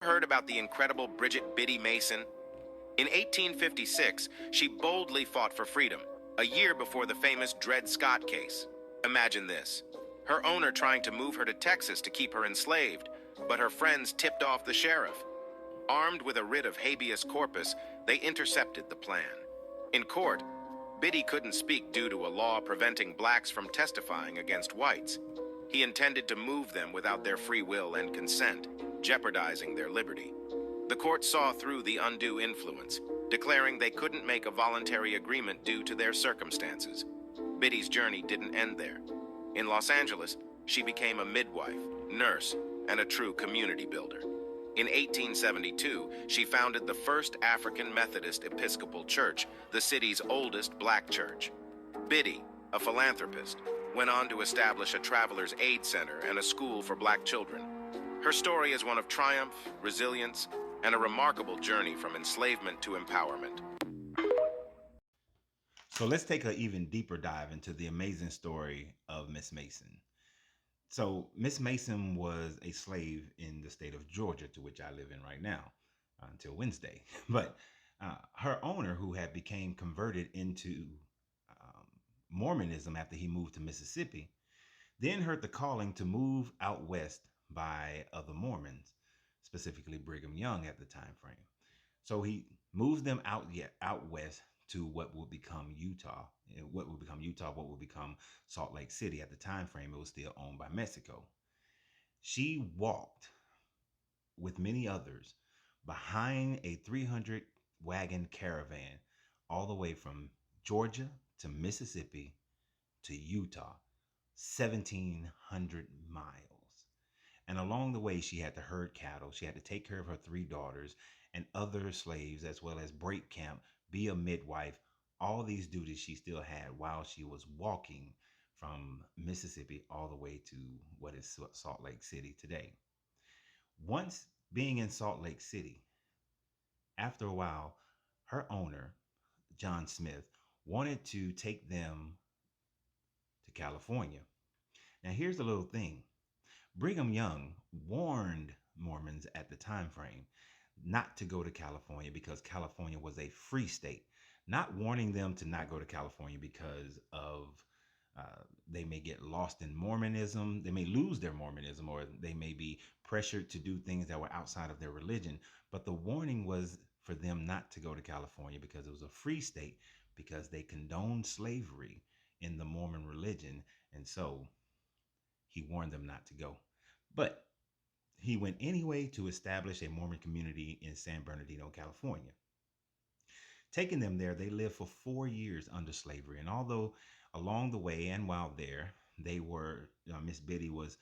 Heard about the incredible Bridgett Biddy Mason? In 1856, she boldly fought for freedom, a year before the famous Dred Scott case. Imagine this. Her owner trying to move her to Texas to keep her enslaved, but her friends tipped off the sheriff. Armed with a writ of habeas corpus, they intercepted the plan. In court, Biddy couldn't speak due to a law preventing blacks from testifying against whites. He intended to move them without their free will and consent, jeopardizing their liberty. The court saw through the undue influence, declaring they couldn't make a voluntary agreement due to their circumstances. Biddy's journey didn't end there. In Los Angeles, she became a midwife, nurse, and a true community builder. In 1872, she founded the first African Methodist Episcopal Church, the city's oldest black church. Biddy, a philanthropist, went on to establish a traveler's aid center and a school for black children. Her story is one of triumph, resilience, and a remarkable journey from enslavement to empowerment. So let's take an even deeper dive into the amazing story of Miss Mason. So Miss Mason was a slave in the state of Georgia, to which I live in right now, until Wednesday. But her owner, who had became converted into um, Mormonism after he moved to Mississippi, then heard the calling to move out west by other Mormons, specifically Brigham Young at the time frame. So he moves them out west to what would become Utah. What would become Utah, what would become Salt Lake City at the time frame. It was still owned by Mexico. She walked with many others behind a 300 wagon caravan all the way from Georgia to Mississippi to Utah, 1,700 miles. And along the way, she had to herd cattle. She had to take care of her three daughters and other slaves, as well as break camp, be a midwife, all these duties she still had while she was walking from Mississippi all the way to what is Salt Lake City today. Once being in Salt Lake City, after a while, her owner, John Smith, wanted to take them to California. Now, here's the little thing. Brigham Young warned Mormons at the time frame not to go to California because California was a free state, not warning them to not go to California because of they may get lost in Mormonism, they may lose their Mormonism, or they may be pressured to do things that were outside of their religion. But the warning was for them not to go to California because it was a free state, because they condoned slavery in the Mormon religion. And so he warned them not to go. But he went anyway to establish a Mormon community in San Bernardino, California. Taking them there, they lived for 4 years under slavery. And although along the way and while there, they were, Miss Biddy was,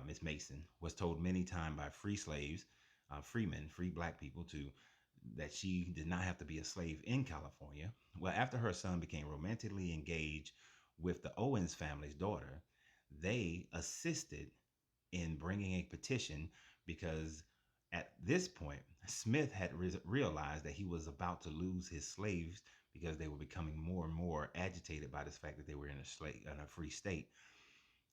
Miss Mason was told many times by free slaves, freemen, free black people, to that she did not have to be a slave in California. Well, after her son became romantically engaged with the Owens family's daughter, they assisted in bringing a petition because at this point, Smith had realized that he was about to lose his slaves because they were becoming more and more agitated by this fact that they were in a free state.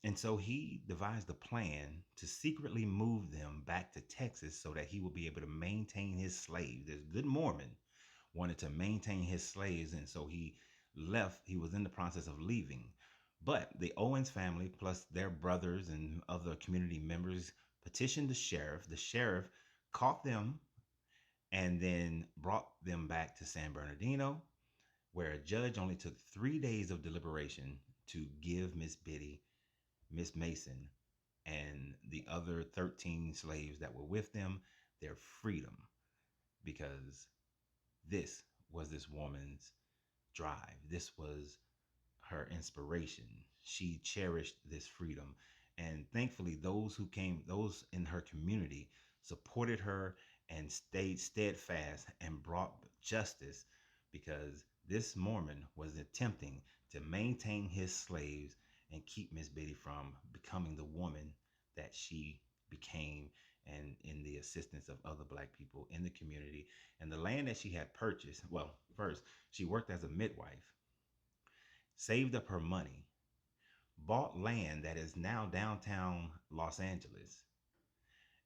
And so he devised a plan to secretly move them back to Texas so that he would be able to maintain his slaves. This good Mormon wanted to maintain his slaves, and so he left. He was in the process of leaving. But the Owens family, plus their brothers and other community members, petitioned the sheriff. The sheriff caught them and then brought them back to San Bernardino, where a judge only took 3 days of deliberation to give Miss Biddy, Miss Mason, and the other 13 slaves that were with them their freedom, because this was this woman's drive. This was her inspiration. She cherished this freedom. And thankfully, those in her community supported her and stayed steadfast and brought justice, because this Mormon was attempting to maintain his slaves and keep Miss Biddy from becoming the woman that she became, and in the assistance of other black people in the community. And the land that she had purchased, well, first, she worked as a midwife, saved up her money, bought land that is now downtown Los Angeles,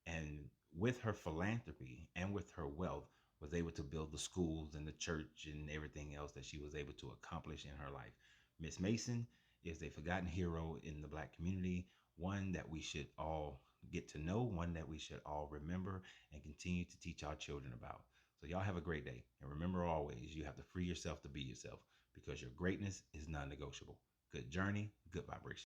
and with her philanthropy and with her wealth, was able to build the schools and the church and everything else that she was able to accomplish in her life. Miss Mason is a forgotten hero in the Black community, one that we should all get to know, one that we should all remember and continue to teach our children about. So, y'all have a great day. And remember always, you have to free yourself to be yourself because your greatness is non negotiable. Good journey, good vibration.